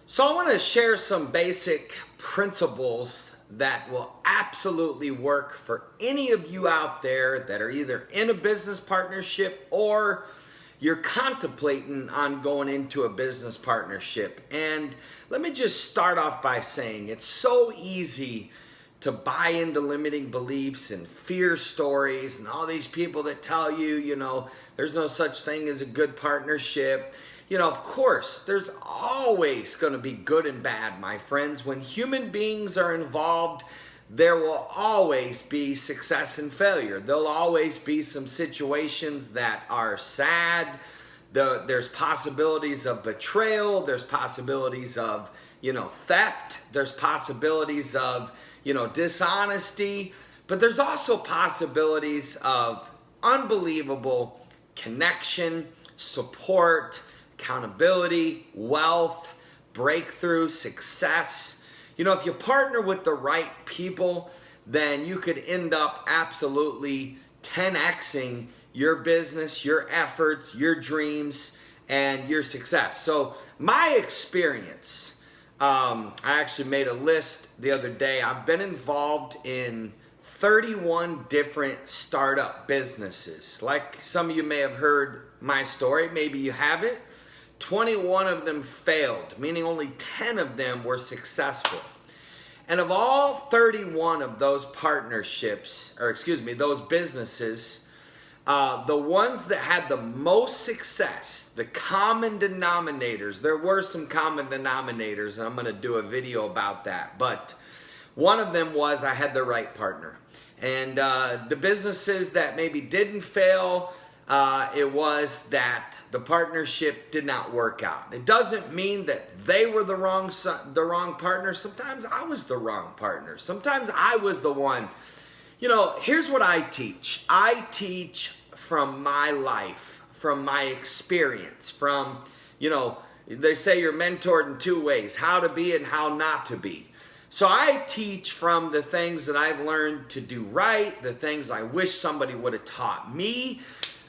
So I want to share some basic principles that will absolutely work for any of you out there that are either in a business partnership or you're contemplating on going into a business partnership. And let me just start off by saying it's so easy to buy into limiting beliefs and fear stories and all these people that tell you, there's no such thing as a good partnership. Of course, there's always going to be good and bad, my friends. When human beings are involved, there will always be success and failure. There'll always be some situations that are sad. There's possibilities of betrayal. There's possibilities of, theft. There's possibilities of, dishonesty. But there's also possibilities of unbelievable connection, support, accountability, wealth, breakthrough, success. If you partner with the right people, then you could end up absolutely 10xing your business, your efforts, your dreams, and your success. So my experience, I actually made a list the other day. I've been involved in 31 different startup businesses. Like some of you may have heard my story, maybe you haven't. 21 of them failed, meaning only 10 of them were successful. And of all 31 of those those businesses, the ones that had the most success, the common denominators, there were some common denominators, and I'm going to do a video about that. But one of them was I had the right partner. And the businesses that maybe didn't fail, it was that the partnership did not work out. It doesn't mean that they were the wrong partner. Sometimes I was the wrong partner. Sometimes I was the one. Here's what I teach. I teach from my life, from my experience, from, they say you're mentored in two ways, how to be and how not to be. So I teach from the things that I've learned to do right, the things I wish somebody would have taught me,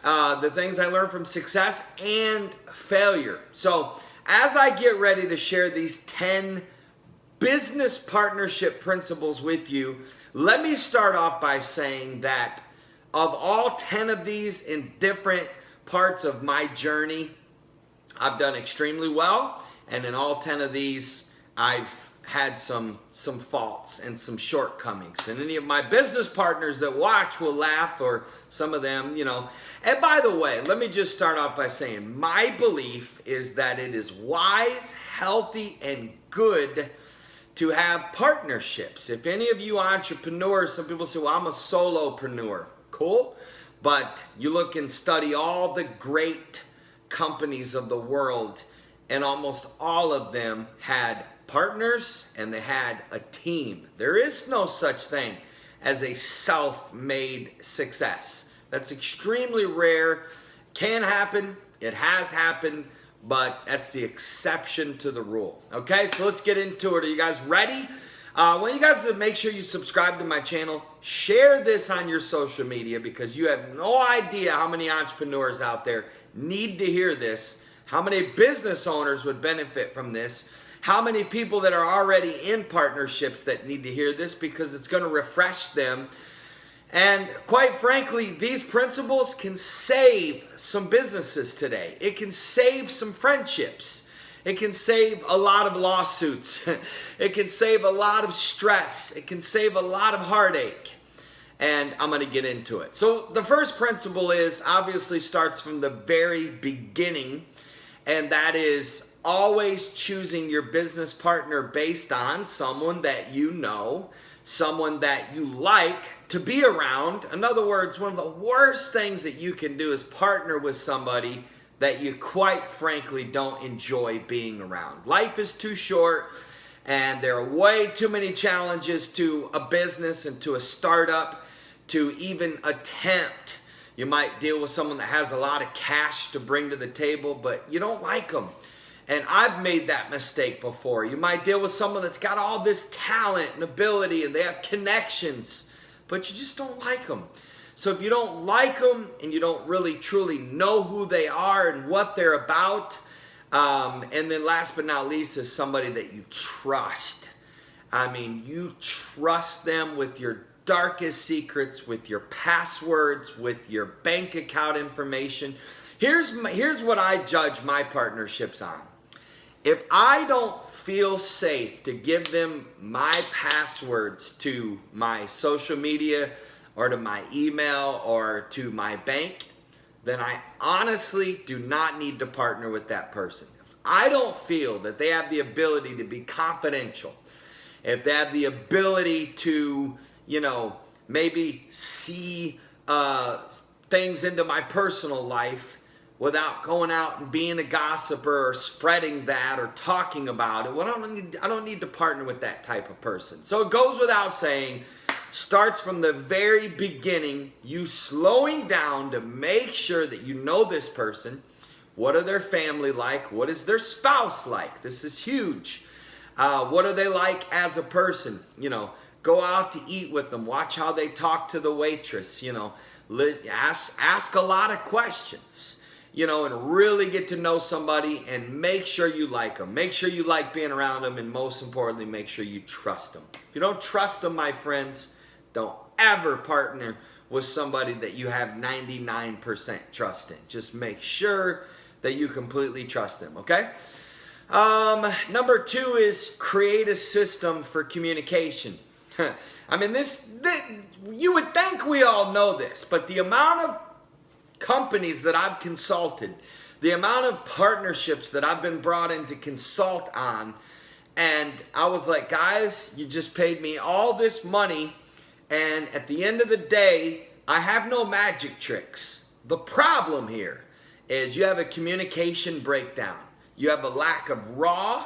the things I learned from success and failure. So as I get ready to share these 10 business partnership principles with you, let me start off by saying that of all 10 of these in different parts of my journey, I've done extremely well. And in all 10 of these, I've had some faults and some shortcomings. And any of my business partners that watch will laugh, or some of them, And by the way, let me just start off by saying my belief is that it is wise, healthy, and good to have partnerships. If any of you entrepreneurs, some people say, well, I'm a solopreneur. Cool. But you look and study all the great companies of the world, and almost all of them had partners and they had a team. There is no such thing as a self-made success. That's extremely rare. Can happen. It has happened, but that's the exception to the rule. Okay, so let's get into it. Are you guys ready? I want you guys to make sure you subscribe to my channel. Share this on your social media, because you have no idea how many entrepreneurs out there need to hear this, how many business owners would benefit from this, how many people that are already in partnerships that need to hear this, because it's going to refresh them. And quite frankly, these principles can save some businesses today. It can save some friendships. It can save a lot of lawsuits. It can save a lot of stress. It can save a lot of heartache. And I'm going to get into it. So the first principle obviously starts from the very beginning, and that is always choosing your business partner based on someone that you know, someone that you like to be around. In other words, one of the worst things that you can do is partner with somebody that you quite frankly don't enjoy being around. Life is too short, and there are way too many challenges to a business and to a startup to even attempt. You might deal with someone that has a lot of cash to bring to the table, but you don't like them. And I've made that mistake before. You might deal with someone that's got all this talent and ability, and they have connections, but you just don't like them. So if you don't like them and you don't really truly know who they are and what they're about, And then last but not least is somebody that you trust. I mean, you trust them with your darkest secrets, with your passwords, with your bank account information. Here's what I judge my partnerships on. If I don't feel safe to give them my passwords to my social media or to my email or to my bank, then I honestly do not need to partner with that person. If I don't feel that they have the ability to be confidential, if they have the ability to, maybe see things into my personal life without going out and being a gossiper or spreading that or talking about it, well, I don't need to partner with that type of person. So it goes without saying, starts from the very beginning, you slowing down to make sure that you know this person. What are their family like? What is their spouse like? This is huge. What are they like as a person? Go out to eat with them. Watch how they talk to the waitress. Ask a lot of questions. And really get to know somebody and make sure you like them. Make sure you like being around them, and most importantly, make sure you trust them. If you don't trust them, my friends, don't ever partner with somebody that you have 99% trust in. Just make sure that you completely trust them, okay? Number 2 is create a system for communication. I mean, this, you would think we all know this, but the amount of companies that I've consulted, the amount of partnerships that I've been brought in to consult on, and I was like, guys, you just paid me all this money, and at the end of the day, I have no magic tricks. The problem here is you have a communication breakdown. You have a lack of raw,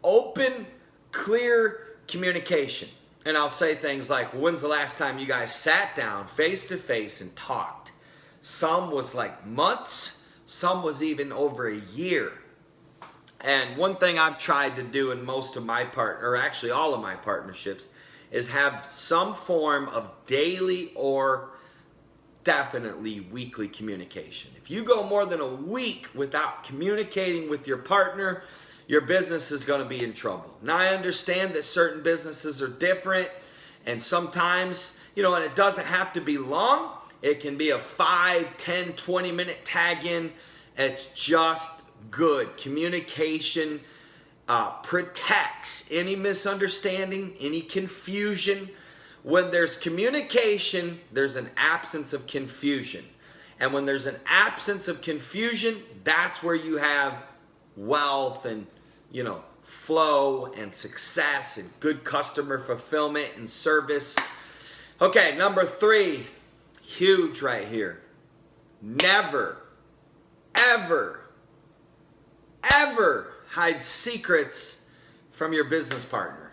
open, clear communication. And I'll say things like, when's the last time you guys sat down face to face and talked? Some was like months, some was even over a year. And one thing I've tried to do in most of my actually all of my partnerships, is have some form of daily or definitely weekly communication. If you go more than a week without communicating with your partner, your business is going to be in trouble. Now, I understand that certain businesses are different, and sometimes, and it doesn't have to be long. It can be a 5, 10, 20-minute tag-in. It's just good. Communication protects any misunderstanding, any confusion. When there's communication, there's an absence of confusion. And when there's an absence of confusion, that's where you have wealth and, flow and success and good customer fulfillment and service. Okay, number 3, huge right here. Never, ever, ever hide secrets from your business partner.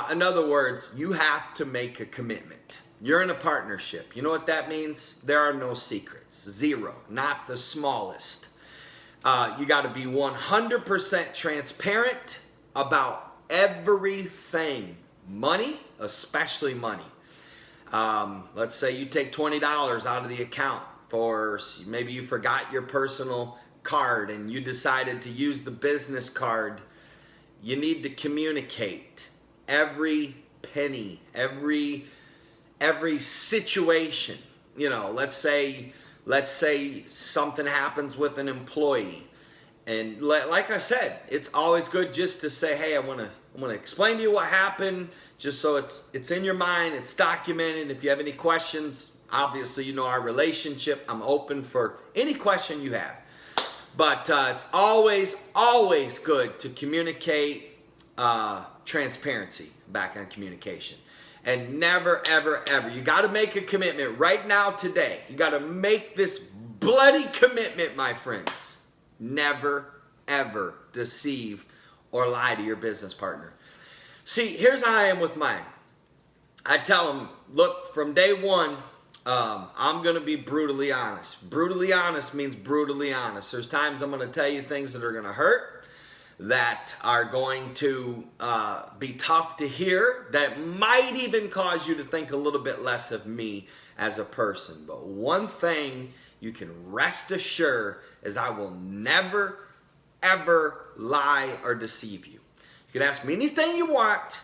In other words, you have to make a commitment. You're in a partnership. You know what that means? There are no secrets. 0, not the smallest. You got to be 100% transparent about everything. Money, especially money. Let's say you take $20 out of the account for, maybe you forgot your personal card and you decided to use the business card. You need to communicate every penny, every situation. Let's say something happens with an employee, and like I said, it's always good just to say, hey, I want to explain to you what happened, just so it's in your mind, it's documented. If you have any questions, obviously our relationship. I'm open for any question you have. But it's always good to communicate transparency, back on communication. And never, ever, ever. You got to make a commitment right now, today. You got to make this bloody commitment, my friends. Never, ever deceive or lie to your business partner. See, here's how I am with mine. I tell them, look, from day one, I'm going to be brutally honest. Brutally honest means brutally honest. There's times I'm going to tell you things that are going to hurt, that are going to be tough to hear, that might even cause you to think a little bit less of me as a person. But one thing you can rest assured is I will never, ever lie or deceive you. You can ask me anything you want,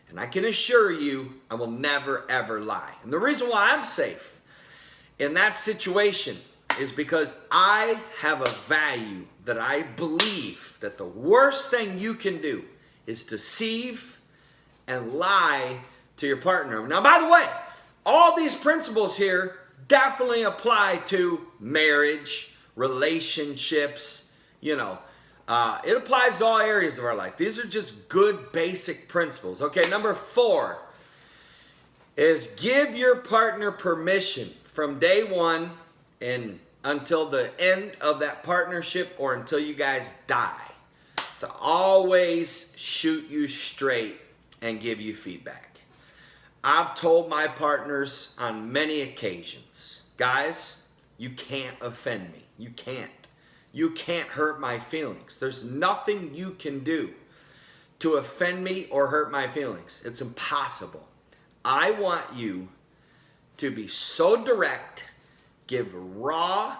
and I can assure you I will never, ever lie. And the reason why I'm safe in that situation is because I have a value that I believe that the worst thing you can do is deceive and lie to your partner. Now, by the way, all these principles here definitely apply to marriage, relationships, it applies to all areas of our life. These are just good basic principles. Okay, number 4 is give your partner permission from day one and until the end of that partnership or until you guys die to always shoot you straight and give you feedback. I've told my partners on many occasions, guys, you can't offend me. You can't. You can't hurt my feelings. There's nothing you can do to offend me or hurt my feelings. It's impossible. I want you to be so direct, give raw,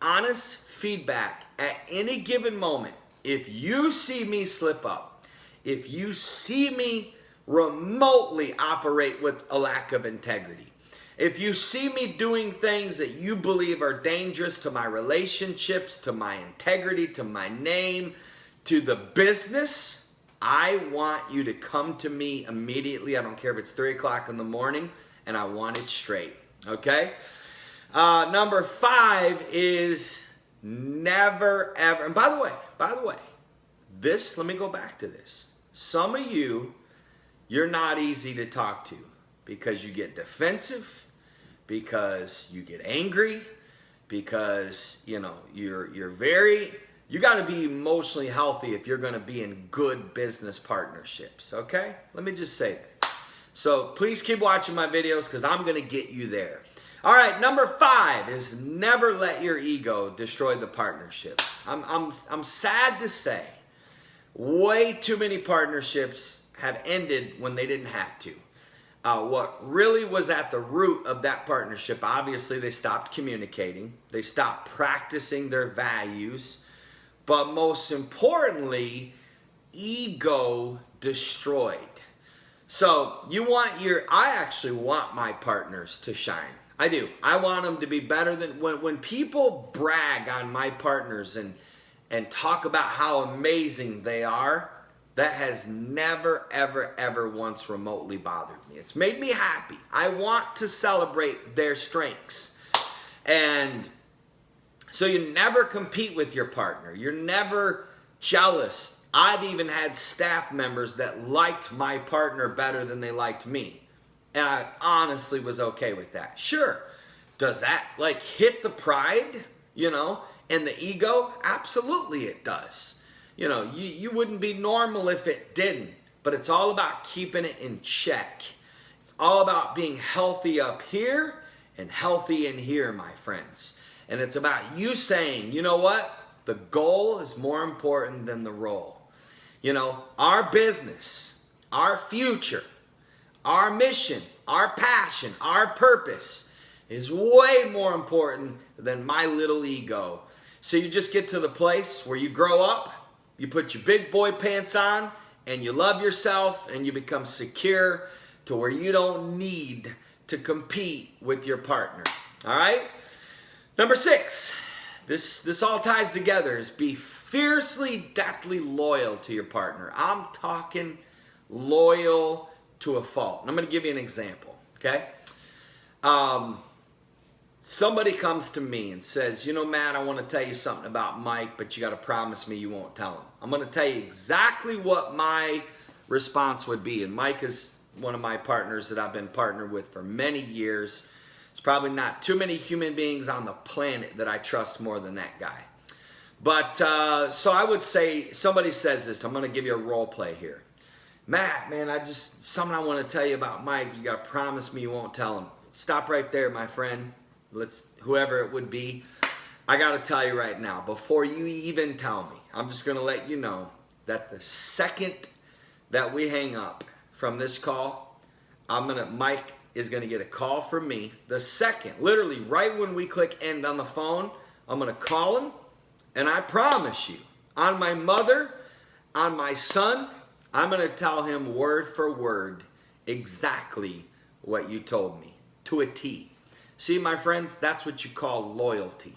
honest feedback at any given moment. If you see me slip up, if you see me remotely operate with a lack of integrity, if you see me doing things that you believe are dangerous to my relationships, to my integrity, to my name, to the business, I want you to come to me immediately. I don't care if it's 3 o'clock in the morning, and I want it straight. Okay? Number 5 is never, ever, and by the way, this, let me go back to this. Some of you, you're not easy to talk to because you get defensive, because you get angry, because, you got to be emotionally healthy if you're going to be in good business partnerships, okay? Let me just say that. So please keep watching my videos because I'm going to get you there. All right, number 5 is never let your ego destroy the partnership. I'm sad to say way too many partnerships have ended when they didn't have to. What really was at the root of that partnership, obviously they stopped communicating, they stopped practicing their values, but most importantly, ego destroyed. So I actually want my partners to shine. I do. I want them to be better than, when people brag on my partners and talk about how amazing they are, that has never, ever, ever once remotely bothered me. It's made me happy. I want to celebrate their strengths. And so you never compete with your partner. You're never jealous. I've even had staff members that liked my partner better than they liked me. And I honestly was okay with that. Sure. Does that hit the pride, and the ego? Absolutely it does. You wouldn't be normal if it didn't, but it's all about keeping it in check. It's all about being healthy up here and healthy in here, my friends. And it's about you saying, you know what? The goal is more important than the role. Our business, our future, our mission, our passion, our purpose is way more important than my little ego. So you just get to the place where you grow up, you put your big boy pants on, and you love yourself, and you become secure to where you don't need to compete with your partner. All right? Number 6, this all ties together, is be fiercely, deathly loyal to your partner. I'm talking loyal to a fault. And I'm going to give you an example, okay? Somebody comes to me and says, Matt, I want to tell you something about Mike, but you got to promise me you won't tell him. I'm going to tell you exactly what my response would be. And Mike is one of my partners that I've been partnered with for many years. It's probably not too many human beings on the planet that I trust more than that guy. But so I would say, somebody says this, I'm going to give you a role play here. Matt, man, something I want to tell you about Mike. You got to promise me you won't tell him. Stop right there, my friend. Whoever it would be, I got to tell you right now, before you even tell me, I'm just going to let you know that the second that we hang up from this call, Mike is going to get a call from me. The second, literally right when we click end on the phone, I'm going to call him, and I promise you, On my mother, on my son, I'm going to tell him word for word exactly what you told me, to a T. See, my friends, that's what you call loyalty.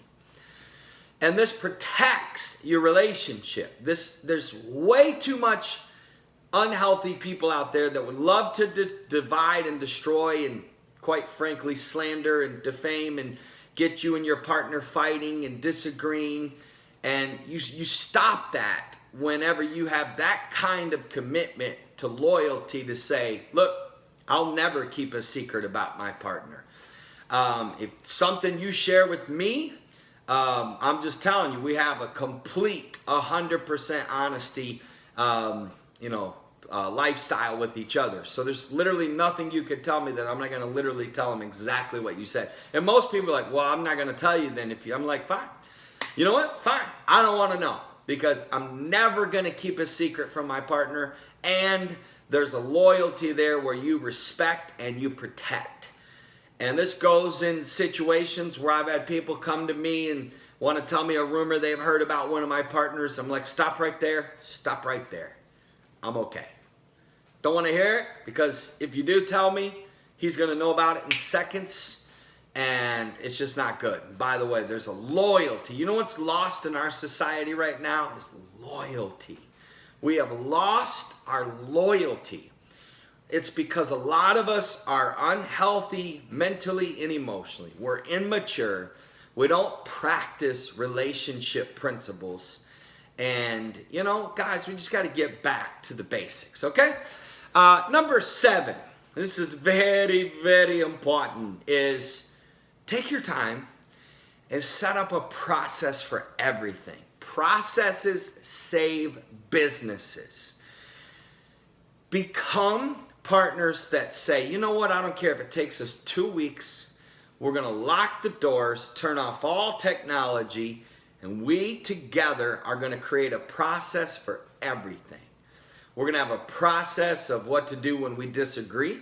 And this protects your relationship. There's way too much unhealthy people out there that would love to divide and destroy and, quite frankly, slander and defame and get you and your partner fighting and disagreeing. And you stop that whenever you have that kind of commitment to loyalty to say, look, I'll never keep a secret about my partner. If something you share with me, I'm just telling you, we have a complete 100% honesty, lifestyle with each other. So there's literally nothing you could tell me that I'm not going to literally tell them exactly what you said. And most people are like, well, I'm not going to tell you then. I'm like, fine. You know what? Fine. I don't want to know, because I'm never going to keep a secret from my partner. And there's a loyalty there where you respect and you protect. And this goes in situations where I've had people come to me and want to tell me a rumor they've heard about one of my partners. I'm like, stop right there. Stop right there. I'm okay. Don't want to hear it, because if you do tell me, he's going to know about it in seconds, and it's just not good. And by the way, there's a loyalty. You know what's lost in our society right now is loyalty. We have lost our loyalty. It's because a lot of us are unhealthy mentally and emotionally. We're immature. We don't practice relationship principles. And, guys, we just got to get back to the basics, okay? Number 7, this is very, very important, is take your time and set up a process for everything. Processes save businesses. Become partners that say, you know what, I don't care if it takes us 2 weeks. We're going to lock the doors, turn off all technology, and we together are going to create a process for everything. We're going to have a process of what to do when we disagree.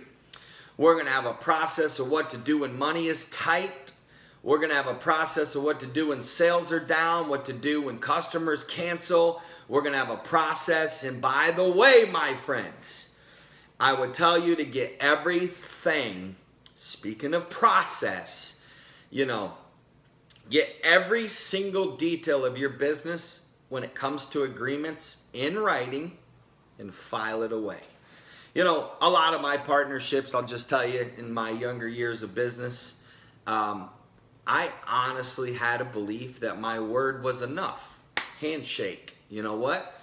We're going to have a process of what to do when money is tight. We're going to have a process of what to do when sales are down, what to do when customers cancel. We're going to have a process. And by the way, my friends, I would tell you to get everything, speaking of process, get every single detail of your business when it comes to agreements in writing and file it away. A lot of my partnerships, I'll just tell you, in my younger years of business, I honestly had a belief that my word was enough. Handshake, you know what?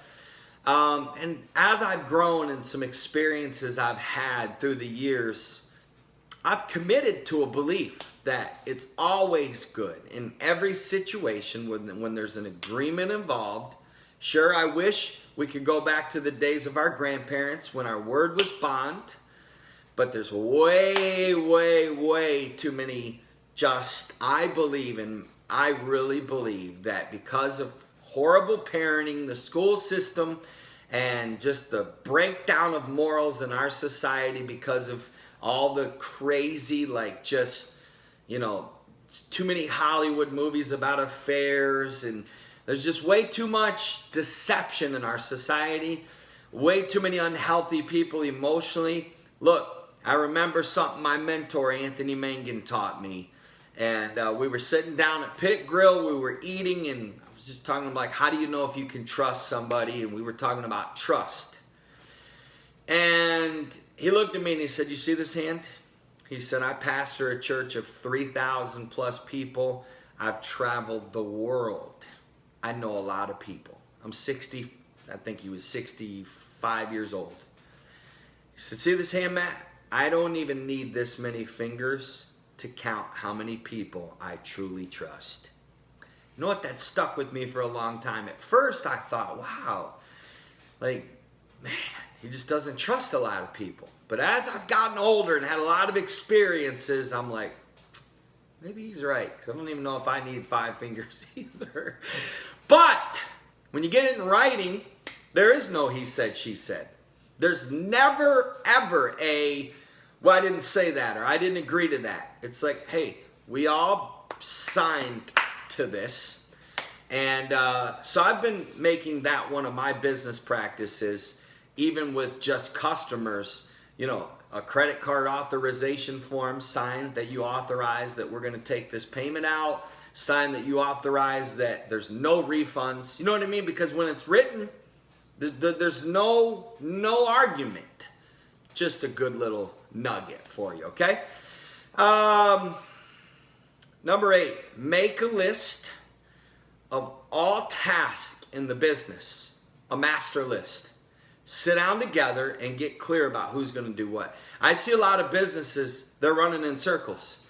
And as I've grown and some experiences I've had through the years, I've committed to a belief that it's always good in every situation when there's an agreement involved. Sure, I wish we could go back to the days of our grandparents when our word was bond, but there's way, way, way too many I believe, and I really believe that because of horrible parenting, the school system, and just the breakdown of morals in our society because of all the crazy, too many Hollywood movies about affairs, and there's just way too much deception in our society, way too many unhealthy people emotionally. Look, I remember something my mentor, Anthony Mangan, taught me. And we were sitting down at Pit Grill, we were eating, and I was just talking about, how do you know if you can trust somebody? And we were talking about trust. And he looked at me and he said, you see this hand? He said, I pastor a church of 3,000 plus people. I've traveled the world. I know a lot of people. I'm 60, I think he was 65 years old. He said, see this hand, Matt? I don't even need this many fingers to count how many people I truly trust. You know what? That stuck with me for a long time. At first, I thought, wow, man, he just doesn't trust a lot of people. But as I've gotten older and had a lot of experiences, I'm like, maybe he's right, because I don't even know if I need 5 fingers either. But when you get it in writing, there is no he said, she said. There's never, ever well, I didn't say that, or I didn't agree to that. It's like, hey, we all signed to this, And so I've been making that one of my business practices, even with just customers, you know, a credit card authorization form, sign that you authorize that we're going to take this payment out, sign that you authorize that there's no refunds. You know what I mean? Because when it's written, there's no argument. Just a good little nugget for you, okay? Number 8, make a list of all tasks in the business, a master list. Sit down together and get clear about who's going to do what. I see a lot of businesses, they're running in circles.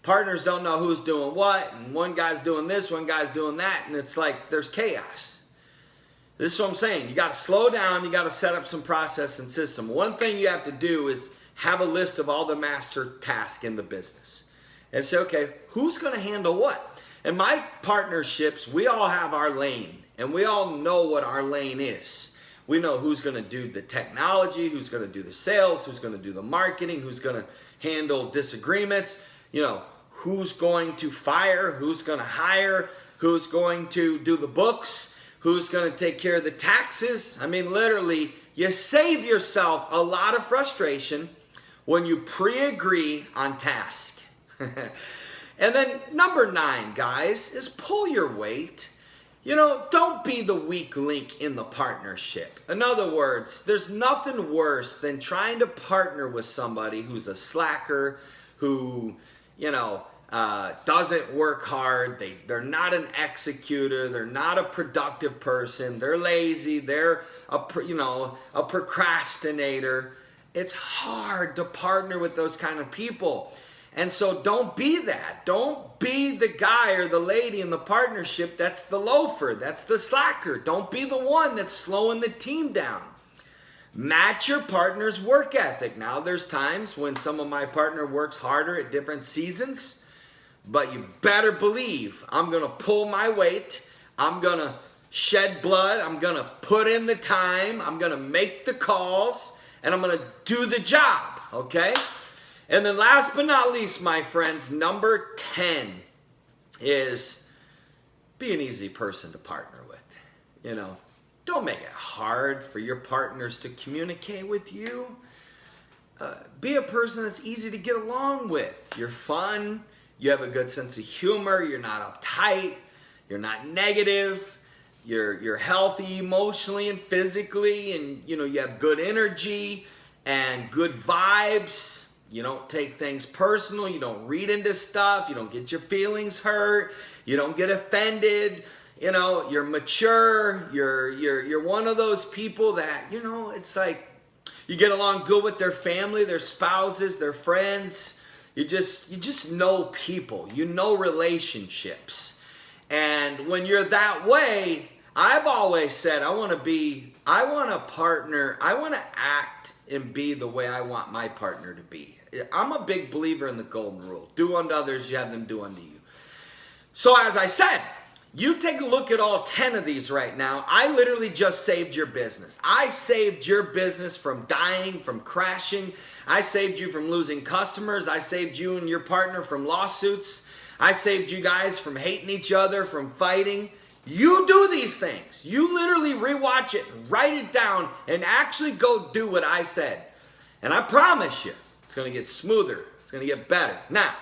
Partners don't know who's doing what, and one guy's doing this, one guy's doing that, and it's like there's chaos. This is what I'm saying. You got to slow down. You got to set up some process and system. One thing you have to do is have a list of all the master tasks in the business and say, okay, who's going to handle what? In my partnerships, we all have our lane, and we all know what our lane is. We know who's going to do the technology, who's going to do the sales, who's going to do the marketing, who's going to handle disagreements, you know, who's going to fire, who's going to hire, who's going to do the books, who's going to take care of the taxes. I mean, literally, you save yourself a lot of frustration when you pre-agree on task. And then number 9, guys, is pull your weight. You know, don't be the weak link in the partnership. In other words, there's nothing worse than trying to partner with somebody who's a slacker, who, you know, doesn't work hard. They're not an executor. They're not a productive person. They're lazy. They're a procrastinator. It's hard to partner with those kind of people. And so don't be that. Don't be the guy or the lady in the partnership that's the loafer, that's the slacker. Don't be the one that's slowing the team down. Match your partner's work ethic. Now, there's times when some of my partner works harder at different seasons, but you better believe I'm going to pull my weight. I'm going to shed blood. I'm going to put in the time. I'm going to make the calls, and I'm going to do the job, okay? And then last but not least, my friends, number 10 is be an easy person to partner with. You know, don't make it hard for your partners to communicate with you. Be a person that's easy to get along with. You're fun. You have a good sense of humor. You're not uptight. You're not negative. You're healthy emotionally and physically, and you know you have good energy and good vibes. You don't take things personal. You don't read into stuff. You don't get your feelings hurt. You don't get offended. You know, you're mature. You're one of those people that, you know, it's like you get along good with their family, their spouses, their friends. You just know people. You know relationships. And when you're that way, I've always said I want to partner, I want to act and be the way I want my partner to be. I'm a big believer in the golden rule. Do unto others, you have them do unto you. So as I said, you take a look at all 10 of these right now. I literally just saved your business. I saved your business from dying, from crashing. I saved you from losing customers. I saved you and your partner from lawsuits. I saved you guys from hating each other, from fighting. You do these things. You literally rewatch it, write it down, and actually go do what I said. And I promise you, it's going to get smoother. It's going to get better. Now,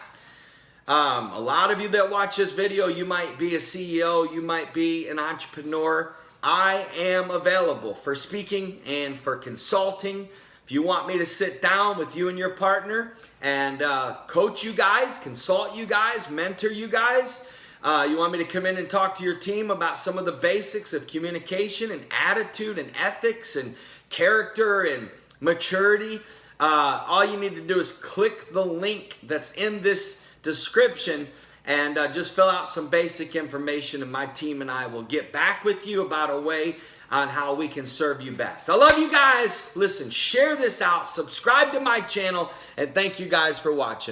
a lot of you that watch this video, you might be a CEO, you might be an entrepreneur. I am available for speaking and for consulting. If you want me to sit down with you and your partner and coach you guys, consult you guys, mentor you guys, you want me to come in and talk to your team about some of the basics of communication and attitude and ethics and character and maturity, all you need to do is click the link that's in this description and just fill out some basic information, and my team and I will get back with you about a way on how we can serve you best. I love you guys. Listen, share this out, subscribe to my channel, and thank you guys for watching.